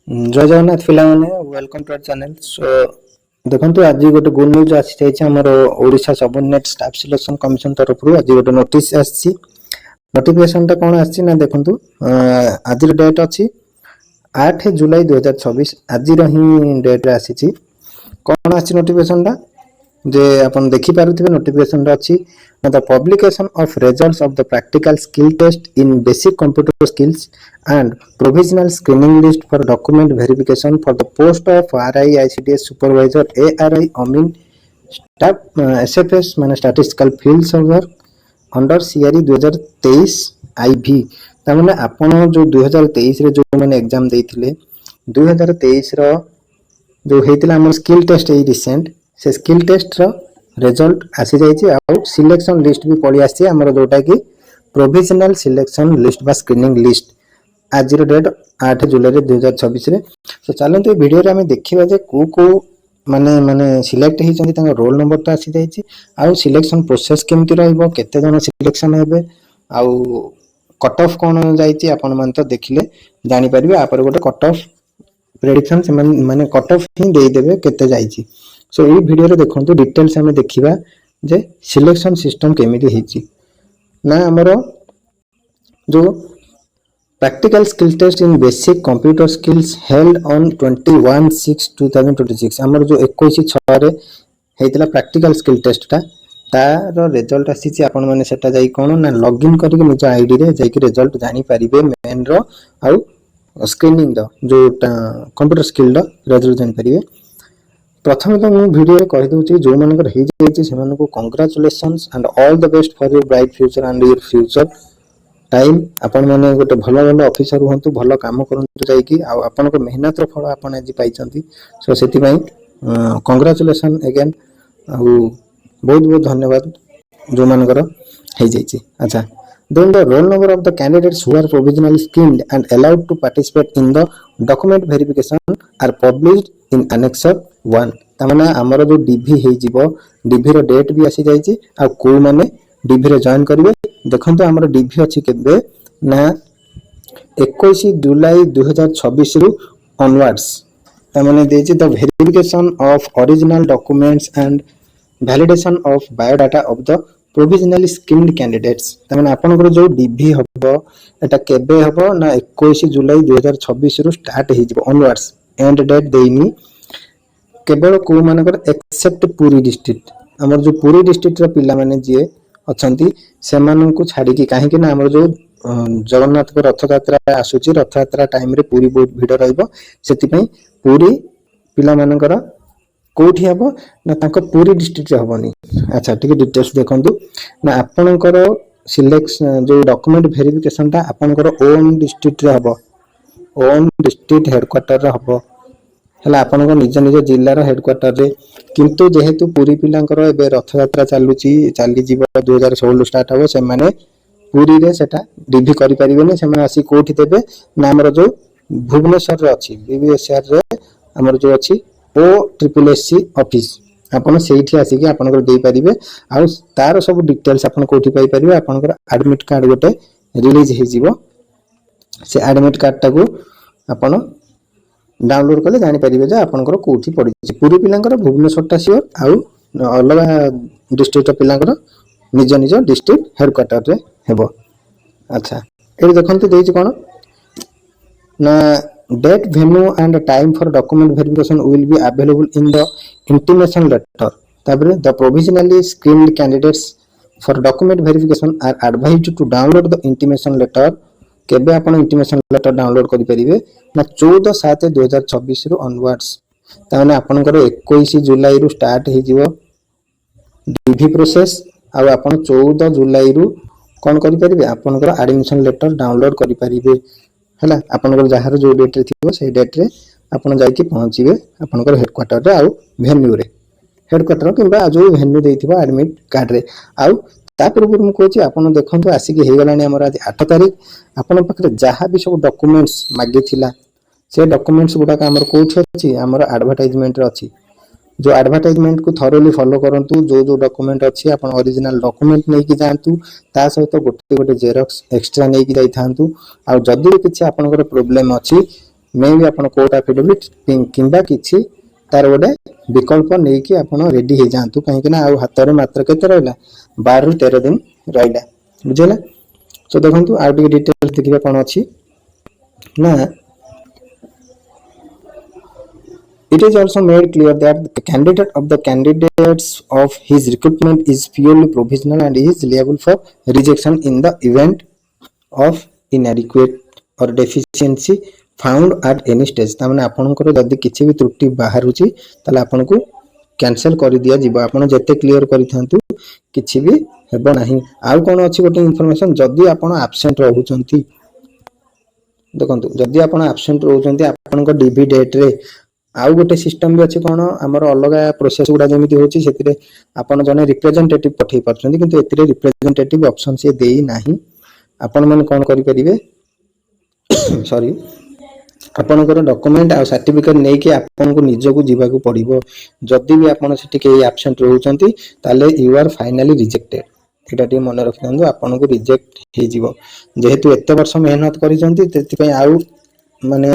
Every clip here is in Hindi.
जय जगन्नाथ पिला माने वेलकम टू आवर चैनल। सो देखंतु आज गोटे गुड न्यूज आसी जाइछ हमर Odisha subordinate staff selection commission तरफ रु आज गोटे नोटिस आसी। नोटिफिकेशन ता कोन आसी ना देखंतु आज डेट अछि 8 जुलाई 2026 आज रही डेट रे आसी छी। कोन आसी नोटिफिकेशन ता जे अपन देखि पारुथिबे नोटिफिकेशन रे अछि the publication of results of the practical skill test in basic computer skills and provisional screening list for document verification for the post of RI ICDS supervisor ARI Amin staff SFS माने statistical field server under CRE 2023 IV तामाने आपण जो 2023 रे जो माने एग्जाम देइथिले 2023 रो जो हेतिला हमर स्किल टेस्ट ए रिसेंट से स्किल टेस्ट रो रिजल्ट आसी जाइछि आ सिलेक्शन लिस्ट भी पड़ी आसी हमर जोटा कि प्रोविजनल सिलेक्शन लिस्ट बा स्क्रीनिंग लिस्ट आज डेट 8 जुलाई 2026 रे। तो चलते वीडियो रे हमें देखिबा जे को माने माने सिलेक्ट ही चंदी तांगा रोल नंबर तो आसी जाइछि आ सिलेक्शन प्रोसेस केमति रहइबो केते जन सिलेक्शन हेबे आ कट ऑफ कोन जाइछि आपण मन तो देखिले जानि परिबे आ पर गोटे कट ऑफ प्रेडिक्शन से माने कट ऑफ ही देई देबे केते जाइछि। सो ई वीडियो रे देखंतु डिटेल्स हमें देखिबा जे सिलेक्शन सिस्टम केमिति हिछि ना हमरो जो practical skill test in basic computer skills held on 21/6/2026 हमर जो 21/6 रे हेतिला practical skill test ता तार रिजल्ट आसी छि आपण माने सेटा जाई कोन ना लॉगिन करिके निज आईडी रे जाई कि रिजल्ट जानि परिबे मेन रो आ स्क्रीनिंग द जो कंप्यूटर स्किल द रिजल्ट जानि परिबे। प्रथम तो मु वीडियो रे कहि दउछि जो मानकर हे जाई छि सेमान को congratulations and all the best for your bright future and your future time आपण माने गोटे भलो भलो ऑफिसर होंतु भलो काम करंतु जाई कि आ आपण को मेहनत रो फल आपण आज पाइचंती। सो सेति पई कांग्रेचुलेशन अगेन आ बहुत बहुत धन्यवाद जो मानकर हे जाई छि। अच्छा then the roll number of the candidates who are provisionally screened and allowed to participate in the document verification are published in annexure 1 तमना हमर जो डीवी हे जिवो डीवी रो डेट भी आसी जाई छि आ को माने डीवी रे जॉइन करिवे देखंतु हमर डीवी अछि केबे ना 21 जुलाई 2026 रु ऑनवर्ड्स तमने देछि the verification of original documents and validation of biodata of the provisionally skilled candidates तमने आपनकर जो डीवी हबो एटा केबे हबो ना 21 जुलाई 2026 रु स्टार्ट हे जिवो ऑनवर्ड्स एंड डेट देइनी केवल को मानकर एक्सेप्ट पूरी डिस्ट्रिक्ट हमर जो पूरी डिस्ट्रिक्ट रो पिला माने जे अछंती सेमान को छाडी कि काहे कि ना हमर जो जगन्नाथ को रथ यात्रा आसुची रथ यात्रा टाइम रे पूरी बहुत भीड़ रहइबो सेति पई पूरी पिला मानकर कोठी हबो ना ताको पूरी डिस्ट्रिक्ट रे हबोनी। अच्छा ठीक डिटेल्स देखंतु ना आपनकर सिलेक्शन जो डॉक्यूमेंट वेरिफिकेशन ता आपनकर ओन डिस्ट्रिक्ट रे हबो ओन डिस्ट्रिक्ट हेडक्वार्टर रे हबो हला आपनको निज निज जिल्ला रो हेडक्वार्टर रे किंतु जेहेतु पूरी पिलांकर एबे रथ यात्रा चालुची चाली जीव 2016 स्टार्ट हबो से माने पूरी रे सेटा डीवी करि परिबेनी से माने आसी कोठी देबे ना हमर जो भुवनेश्वर रे अछि बीबीएसआर रे हमर जो अछि ओ ट्रिपल एससी ऑफिस आपण सेठी आसी कि आपनकर देई परिबे आ तार सब डिटेल्स आपण कोठी पाई परिबे आपनकर एडमिट कार्ड गोटे रिलीज हे जीवो से एडमिट कार्ड टाको आपण डाउनलोड करले जानि परिबे जे आपनकर कोठी पड़ी छि पूरी पिलांकर भुवनेश्वर ता सियोर आ अलग डिस्ट्रिक्ट पिलांकर निज निज डिस्ट्रिक्ट हेडक्वार्टर रे हेबो। अच्छा ए देखंतु देछि कोन ना date venue and time for document verification will be available in the intimation letter ताबरे the provisionally screened candidates for document verification are advised to download the intimation letter केबे आपण इंटीमेशन लेटर डाउनलोड करि परिबे ना 14/7/2026 रु ऑनवर्ड्स ताने आपनकर 21 जुलाई रु स्टार्ट हे जिवो डीवी प्रोसेस आ आपण 14 जुलाई रु कोन करि परिबे आपनकर एडमिशन लेटर डाउनलोड करि परिबे हला आपनकर जहार जो डेट रे थिबो से डेट रे आपण जाई कि पहुंचीबे आपनकर हेडक्वार्टर रे आ वेन्यू रे हेडक्वार्टर किबा जो वेन्यू देइथिबो एडमिट कार्ड रे आ तापर मु कहछि आपण देखंतु आसी कि हे गलानी हमर आज 8 तारिख आपण पकरे जहा भी सब डॉक्यूमेंट्स मागे थिला से डॉक्यूमेंट्स गुडा का हमर कोठी अछि हमर एडवर्टाइजमेंट रे अछि जो एडवर्टाइजमेंट को थरोली फॉलो करंतु जो डॉक्यूमेंट अछि आपण ओरिजिनल डॉक्यूमेंट नै कि जानतु ता सहित गोटे जेरॉक्स एक्स्ट्रा नै कि जाई थांतु आ जदी किछि आपनकर प्रॉब्लम अछि मे भी आपण कोर्ट एफिडेविट किंबा किछि तार गोटे विकल्प नहीं कि आपण रेडी हो जातु कहीं ना हाथ में मात्र केते रहा 12 ରୁ 13 दिन रहा बुझेगा। सो देखो आउ टे डिटेल्स देखिए कौन अच्छी ना it is also made clear that the candidate of the candidates of his recruitment is purely provisional and is liable for rejection in the event of inadequate or deficiency found at any stage। तामने आपनकर जदि किछि भी त्रुटि बाहरुची ताले आपनको कैंसिल कर दिया जिवो आपण जते क्लियर करिथांतु किछि भी हेबो नाही। आउ कोन अछि गोटे इंफॉर्मेशन जदि आपण एब्सेंट रहउचंती देखंतु जदि आपण एब्सेंट रहउचंती आपनकर डीबी डेट रे आउ गोटे सिस्टम भी अच्छे कौन आमर अलग प्रोसेस गुड़ा जमी होची सेतिरे आपण जने रिप्रेजेंटेटिव पठै परछंती किंतु एतिरे रिप्रेजेंटेटिव ऑप्शन से देई नाही। आपण मन कोन करि परिबे सॉरी आपनकर डॉक्यूमेंट आ सर्टिफिकेट नै कि आपन को निज को जीवा को पड़िबो जदि भी आपण सेठी के एब्सेंट रहउचंती ताले you are finally rejected Etah T मन रखिथांदु आपण को रिजेक्ट हे जीवो जेहेतु एते वर्ष मेहनत करिसंती तेति पय आउ माने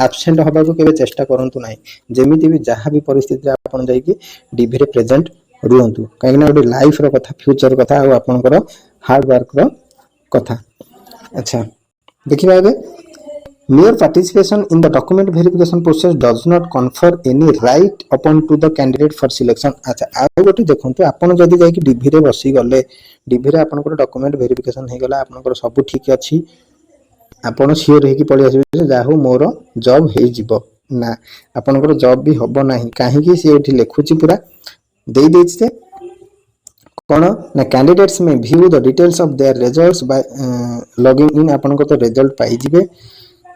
एब्सेंट हबा को केबे चेष्टा करंतु नाही जेमिति भी जहां भी परिस्थिति आपण जाई कि डीवी रे प्रेजेंट रुहंतु काहे ना ओडी लाइफ रो कथा फ्यूचर कथा आ आपनकर हार्ड वर्क रो कथा। अच्छा देखिबा आगे mere participation in the document verification process does not confer any right upon to the candidate for selection। अच्छा आ गोटे देखंतु आपण जदी जाई कि डीवी रे बसी गले डीवी रे आपनकर डॉक्यूमेंट वेरिफिकेशन हे गला आपनकर सब ठीक अछि आपण सियोर हे कि पळि आसीबे जाहु मोर जॉब हे जिवो ना आपनकर जॉब भी हबो नाही काहे कि से एठी लेखुची पूरा देई देछि से कोन ना कैंडिडेट्स में view the details of their results bye logging in आपनकर तो रिजल्ट पाई जिवे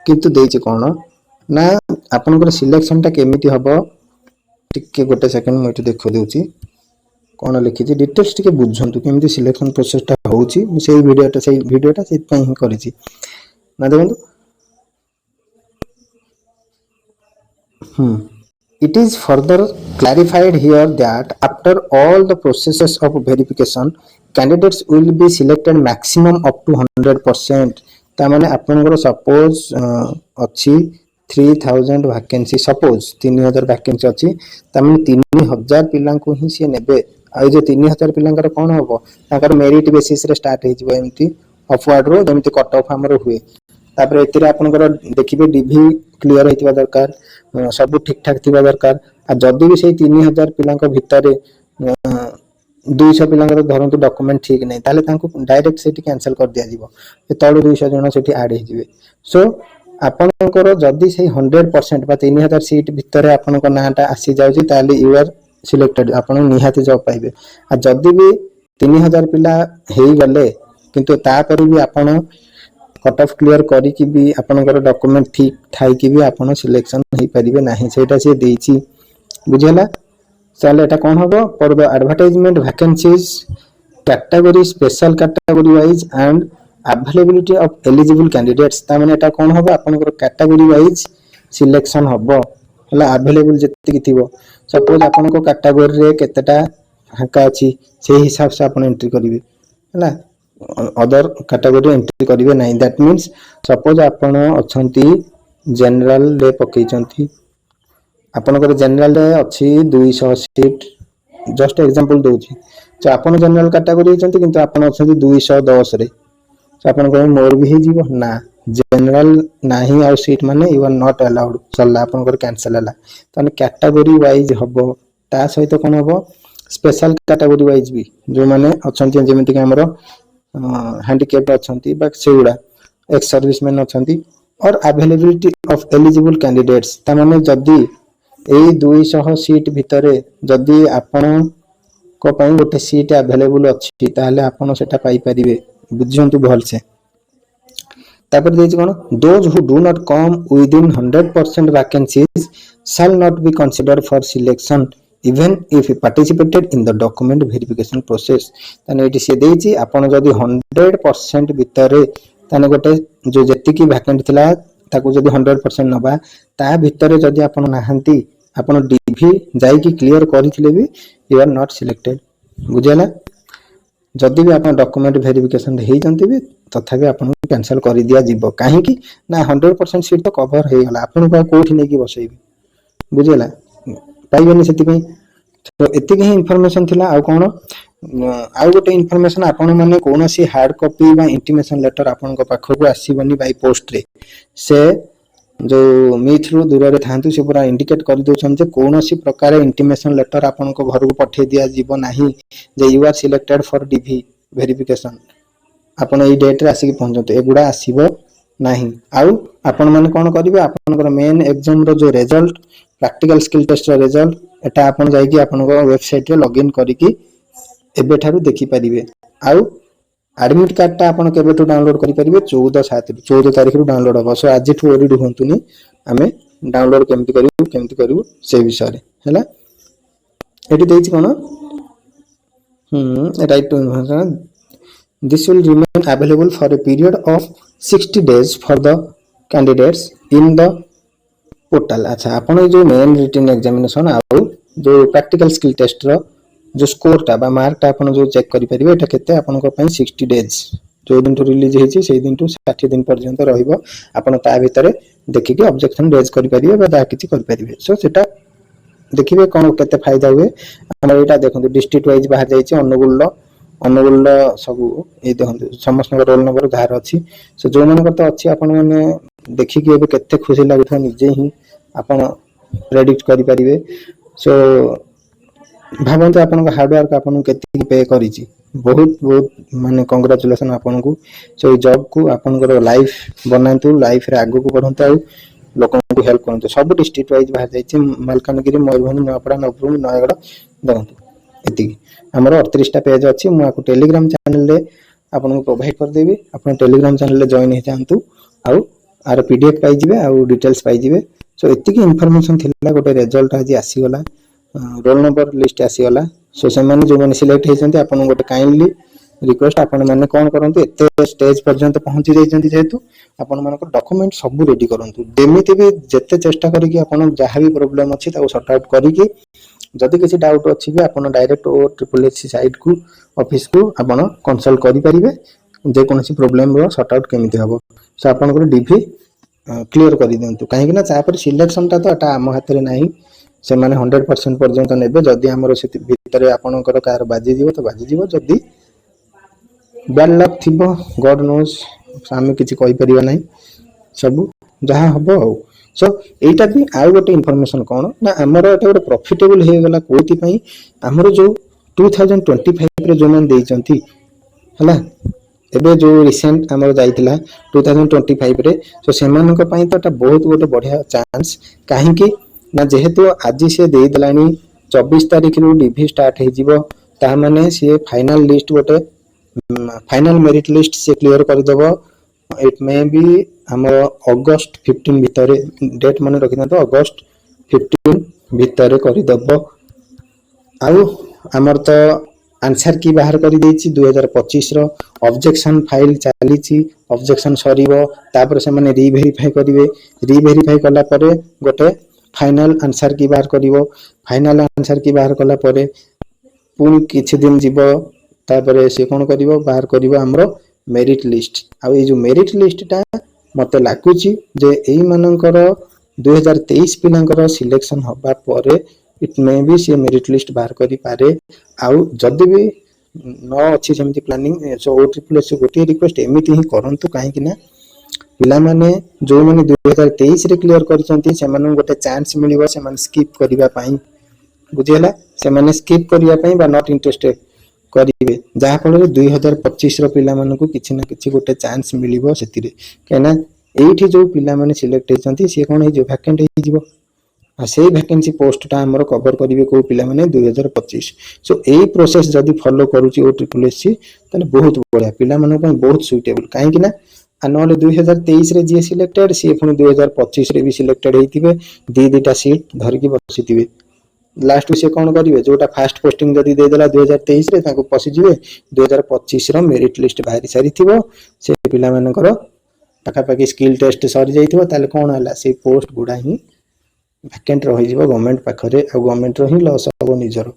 किंतु देछि कोन ना आपनकर सिलेक्शन ता केमिति हबो टिके गोटे सेकंड मु एठी देखो देउची कोन लिखिछि डिटेल्स टिके बुझंतु केमिति सिलेक्शन प्रोसेस ता होउची सेही वीडियोटा से पई ही करिछि ना देखो it is further clarified here that after all the processes of verification candidates will be selected maximum up to 100%। ता माने आपनकर सपोज अछि 3000 वैकेंसी सपोज 3000 वैकेंसी अछि ता माने 3000 पिलां को ही से नेबे आ जे 3000 पिलांकर कोन होबो ताकर मेरिट बेसिस रे स्टार्ट हे जिवो एमती अपवर्ड रो जेमती कट ऑफ हमर हुए तापर एतिरे आपनकर देखिबे डीवी क्लियर हेतिबा दरकार सब ठीक ठाक थिबा दरकार आ जदी भी सेही 3000 पिलांक भितरे 200 पिलांकर धरंतु डॉक्यूमेंट ठीक नै ताले तांको डायरेक्ट सेठी कैंसिल कर दिया जिवो ए तळु 200 जण सेठी ऐड हे जिवे। सो आपनकर जदी सेही 100% बा 3000 सीट भितरे आपनकर नाटा आसी जाउची ताले यू आर सिलेक्टेड आपण निहाती जॉब पाइबे आ जदी भी 3000 पिला हेई गले किंतु ता पर भी आपण कट ऑफ क्लियर करी कि भी आपनकर डॉक्यूमेंट ठीक थाई कि भी आपण सिलेक्शन हे परिबे नाही सेटा से देछि बुझेला। चले एटा कोन होबो for the advertisement vacancies category special category wise and availability of eligible candidates ता माने एटा कोन होबो आपनकर कैटेगरी वाइज सिलेक्शन होबो हला अवेलेबल जति कि थिबो सपोज आपनको कैटेगरी रे केतेटा हाका अछि से हिसाब से आपण एंट्री करिवे हला अदर कैटेगरी एंट्री करिवे नाही दैट मींस सपोज आपण अछंती जनरल रे पकेचंती आपनकर जनरल रे अछि 200 सीट जस्ट एग्जांपल दोछि तो आपण जनरल कैटेगरी छंती किंतु आपण अछंती 210 रे तो आपण को मोर भी हे जीवो ना जनरल नाही आ सीट माने यू आर नॉट अलाउड चला आपनकर कैंसिल हला तने कैटेगरी वाइज हबो ता सहित कोन हबो स्पेशल कैटेगरी वाइज भी जो माने अछंती जेमिति कि हमरो हैंडीकैप अछंती बा सेउडा एक्स सर्विसमैन अछंती और अवेलेबिलिटी ऑफ एलिजिबल कैंडिडेट्स ता माने जदी ए 200 सीट भितरे जदी आपण को पई गोटे सीट अवेलेबल अछि ताले आपण सेटा पाई परिबे बुझंतु भल से तापर देछि कोन those who do not come within 100% vacancies shall not be considered for selection even if he participated in the document verification process। तने एटी से देछि आपण जदी 100% भितरे तने गोटे जो जति की वैकेंट थिला ताको जदी 100% नबा ता भितरे जदी आपण नाहंती आपण डीवी जाई की क्लियर करिथिले भी यू आर नॉट सिलेक्टेड बुझेला। जदी भी आपण डॉक्यूमेंट वेरिफिकेशन हेई जंती भी तथापि आपको कैंसल कर दिया जीवो कहीं ना 100% सीट तो कवर हो गला आपन को कोठी नहीं कि बसैबे बुझिला पाइबेनी से तो एतिक ही इनफॉरमेशन थिला आ कोन आउ गोटे इनफॉरमेशन आपण माने कोनोसी हार्ड कॉपी बा इंटीमेशन लेटर आपण को पाखो आसीबनी बाय पोस्ट रे से जो मिथ रु दूर रे थांतु से पूरा इंडिकेट कर दोछन जे कोनोसी प्रकार इंटीमेशन लेटर आपण को घर को पठे दिया जीव नाही जे you are selected for DV verification आपण ए डेट रे आसी पहुंचते एगुडा आसीबो नाही आउ आपण माने कोन करिवे आपनकर मेन एग्जाम रो जो रिजल्ट प्रैक्टिकल स्किल टेस्ट रो रिजल्ट एटा आपण जाई कि आपण को वेबसाइट रे लॉगिन करी कि एबे थारु देखि परिबे आउ एडमिट कार्ड टा आपण केबेटू डाउनलोड करि परिबे 14 तारिख रु डाउनलोड हो सो आज ठू ओडी होंतुनी हमें डाउनलोड केमति करिवु से विषय रे हैला एटी देछि कोन right to information this will remain available for a period of 60 days for the candidates in the portal अच्छा आपण जो मेन रिटन एग्जामिनेशन आउ जो प्रैक्टिकल स्किल टेस्ट रो जो स्कोर टा बा मार्क टा आपण जो चेक करि परिबे एटा केते आपण को पई 60 days जो दिन तो रिलीज हेछि से दिन तो 60 दिन पर्यंत रहिबो आपण ता भितरे देखि के ऑब्जेक्शन रेज करि परिबे बा दा किछि करि परिबे सो सेटा देखिबे कोन केते फायदा हुए हमर एटा देखंतु डिस्ट्रिक्ट वाइज बाहर जाइछि अनुगुल सब ए देखंतु समस्त रोल नंबर धार अछि सो जो मन तो अछि आपण माने देखि के एबे केते खुशी लागुथा निजे ही आपण प्रेडिक्ट करि परिबे सो भावंतु आपन को हार्डवर्क आपन केति पे करिछि बहुत बहुत माने कांग्रेचुलेशन आपन को सो जॉब को आपन को लाइफ बनांतु लाइफ रे आगु को बढ़ंतु आ लोकन को हेल्प करंतु सब डिस्ट्रिक्ट वाइज बाहर जाइछि मलकानगिरी मयूरभंज नयापड़ा नवरंगपुर नयागढ़ देखंतु एति हमर 38 टा पेज अछि मु आको टेलीग्राम चैनल रे आपन को प्रोवाइड कर देबी आपन टेलीग्राम चैनल रे जॉइन हे जानतु आ आर पीडीएफ पाई जिवे आ डिटेल्स पाई जिवे सो एति की इंफॉर्मेशन थिला गोटे रिजल्ट आज आसी गला रोल नंबर लिस्ट आसी गला सो से माने जो माने सिलेक्ट हेचंती आपन गोटे काइंडली रिक्वेस्ट आपन माने कोन करंतु एते स्टेज पर्यंत पहुंची जाइचंती जेतु आपन मान को डॉक्यूमेंट सब रेडी करंतु देमिति भी जत्ते चेष्टा करी कि आपन जहां भी प्रॉब्लम अछि ताको सॉर्ट आउट करी कि जदि किसी डाउट अछि भी आपन डायरेक्ट ओ SSC साइट को ऑफिस को आपन कंसल्ट करि परिबे जे कोनसी प्रॉब्लम रो सॉर्ट आउट केमिति हबो सो आपन को डीवी क्लियर करि देंतु काहे कि ना चा पर सिलेक्शन ता तो एटा हम हाथ रे नाही से माने 100% पर्यंत नेबे जदि हमरो से भितरे आपनकर कार बाजी जीवो तो बाजी जीवो जदि बैड लक थिबो गॉड नोस सामे किछि कहि परिबा नाही सब जहां हबो सो एटा भी आउ गोटे इन्फॉर्मेशन कोन ना हमरो एटा गोटे प्रॉफिटेबल हे गेला कोथि पई हमरो जो 2025 रे जो मन देइचंती हला एबे जो रिसेंट हमरो जाइतिला 2025 रे सो सेमान को पई तो एटा बहुत गोटे बढ़िया चांस काहे कि ना जेहेतु आज से दे दलानी 24 तारिख रु डीवी स्टार्ट हे जिवो ता माने से फाइनल लिस्ट गोटे फाइनल मेरिट लिस्ट से क्लियर कर देबो इट मे बी हमरो अगस्त 15 भीतर डेट माने रखिना तो अगस्त 15 भीतर कर देबो आउ हमर तो आंसर की बाहर कर देछि 2025 रो ऑब्जेक्शन फाइल चलीछि ऑब्जेक्शन सरीबो तापर से माने रीवेरीफाई करिवे रीवेरीफाई कला परे गोटे फाइनल आंसर की बाहर करिवो फाइनल आंसर की बाहर कला परे पुनी किछि दिन जीवो तापर से कोन करिवो बाहर करिवो हमरो मेरिट लिस्ट आ ए जो मेरिट लिस्ट ता मते लागुची जे एई मानकर 2023 पिलांकर सिलेक्शन होबा परे इट मे बी से मेरिट लिस्ट बाहर करि पारे आ जदि भी न अछि सेमति प्लानिंग सो OSS गोटे रिक्वेस्ट एमिति ही करंतु काहे कि ना पिला माने जो माने 2023 रे क्लियर करचंती से माने गोटे चांस मिलिबो से माने स्किप करिबा पई बुझियला से माने स्किप करिया पई बा नॉट इंटरेस्टेड करिवे जहा फल 2025 रो पिला माने को किछि ना किछि गोटे चांस मिलिबो सेतिरे केना एठी जो पिला माने सिलेक्ट हेचंती से कोन हे जो वैकेंट हे जिवो आ सेही वैकेंसी पोस्ट ता हमरो कवर करिवे को पिला माने 2025 सो एई प्रोसेस जदी फॉलो करूची OSS तने बहुत बढ़िया पिला माने पई बहुत सुटेबल काहे कि ना आ नले 2023 रे जे सिलेक्टेड से पुनी 2025 रे भी सिलेक्टेड हेतिबे दीटा सीट धर के बसितिबे लास्ट से कोन करिवे जोटा फास्ट पोस्टिंग जदी दे देला 2023 रे ताको पसि जिवे 2025 रो मेरिट लिस्ट बाहरी सारी थिबो से पिला मानकर टाका पाकी स्किल टेस्ट सरी जाइथिबो ताले कोन हला से पोस्ट गुडा ही वैकेंट रहि जिवो गवर्नमेंट पाखरे आ गवर्नमेंट रो ही लॉस हबो निजरो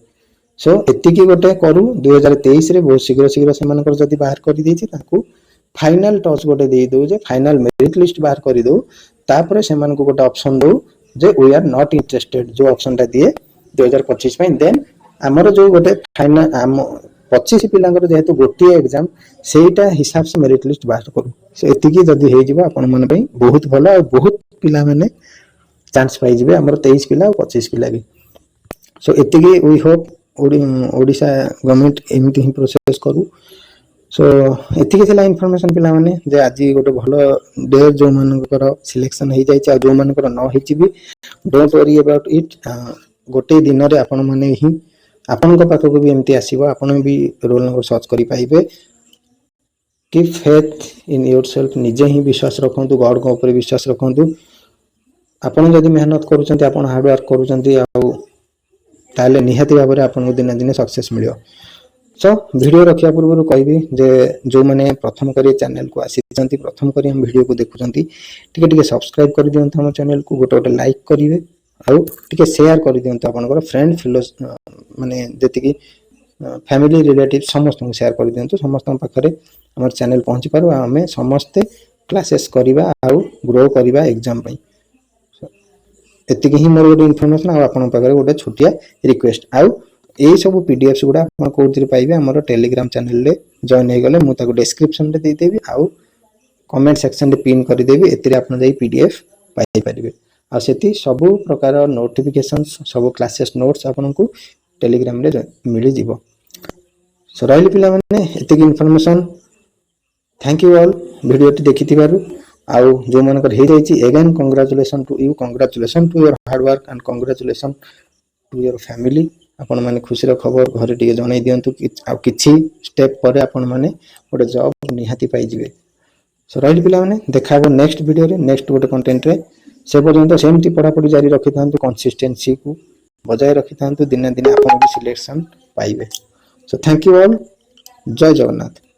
सो एति की गोटे करू 2023 रे बहुत शीघ्र शीघ्र से मानकर जदी बाहर करि देछि ताको फाइनल टच गोटे दे दो जे फाइनल मेरिट लिस्ट बाहर कर दो तापर से गोटे ऑप्शन दो जे वी आर नॉट इंटरेस्टेड जो ऑप्शन टा दिए 2025 देन आमर जो गोटे फाइनल आम 25 पिलांकर जेहेतु गोटे एग्जाम सेटा हिसाब से मेरिट लिस्ट बाहर करू से एतिकी जदी हे जिवो आपन मन पई बहुत भलो और बहुत पिला माने चांस पाई जिवे हमर 23 पिला और 25 पिला भी सो एतिकी वी होप ओडिशा गवर्नमेंट एमिति ही प्रोसेस करू सो एतिकी थिला इन्फॉर्मेशन पिला माने जे आज गोटे भलो डे जो मानकर सिलेक्शन हे जाय जो मानकर न हेची भी डोंट वरी अबाउट इट गोटे दिन रे आपन माने ही आपन को पाखो भी एमती आसीबो आपन भी रोल नंबर सर्च करि पाइबे कि फेथ इन योरसेल्फ निजे ही विश्वास रखंतु गॉड को ऊपर विश्वास रखंतु आपन जदी मेहनत करूचंती आपन हार्ड वर्क करूचंती आ ताले निहाती भाव में आपन को दिन दिन सक्सेस मिलियो सो वीडियो रखिया पूर्व कहबी जे जो माने प्रथम करी चैनल को आसीचंती प्रथम करी हम वीडियो को देखुचंती टिके टिके सब्सक्राइब कर दियंत हम चैनल को गोटे गोटे लाइक करिवे आउ टिके शेयर कर दियंत आपनकर फ्रेंड फिलोस माने जति की फैमिली रिलेटिव समस्त को शेयर कर दियंत समस्त पाखरे हमर चैनल पहुंची पारो हमें समस्त क्लासेस करिवा आउ ग्रो करिवा एग्जाम पई एतिकी ही मोर गोटे इन्फॉर्मेशन आ आपन पाखरे गोटे छोटिया रिक्वेस्ट आउ ए सब पीडीएफ्स गुडा आपन कोथिरे पाइबे हमर टेलीग्राम चैनल रे जॉइन हे गले मु ताको डिस्क्रिप्शन रे दे देबी आउ कमेंट सेक्शन रे पिन कर देबी एतिरे आपन जाई पीडीएफ पाइ परिबे आ सेति सब प्रकार नोटिफिकेशंस सब क्लासेस नोट्स आपन को टेलीग्राम रे मिली जिवो सो राइल पिला माने एतिकी information thank you all video टी देखि थिबारु आउ जो मानकर हे जाईची again congratulation to you congratulation to your hard work and congratulation to your family आपण माने खुशी रो खबर घरे टिके जणाई दियंतु कि आ किछि स्टेप परे आपण माने गोटे जॉब निहाती पाई जिवे सो राइट पिला माने देखाबो नेक्स्ट वीडियो रे नेक्स्ट गोटे कंटेंट रे से पर्यंत सेमती पढ़ा पढ़ी जारी रखि थांतु कंसिस्टेंसी को बजाय रखि थांतु दिन दिन आपण भी सिलेक्शन पाइबे सो थैंक यू ऑल जय जगन्नाथ।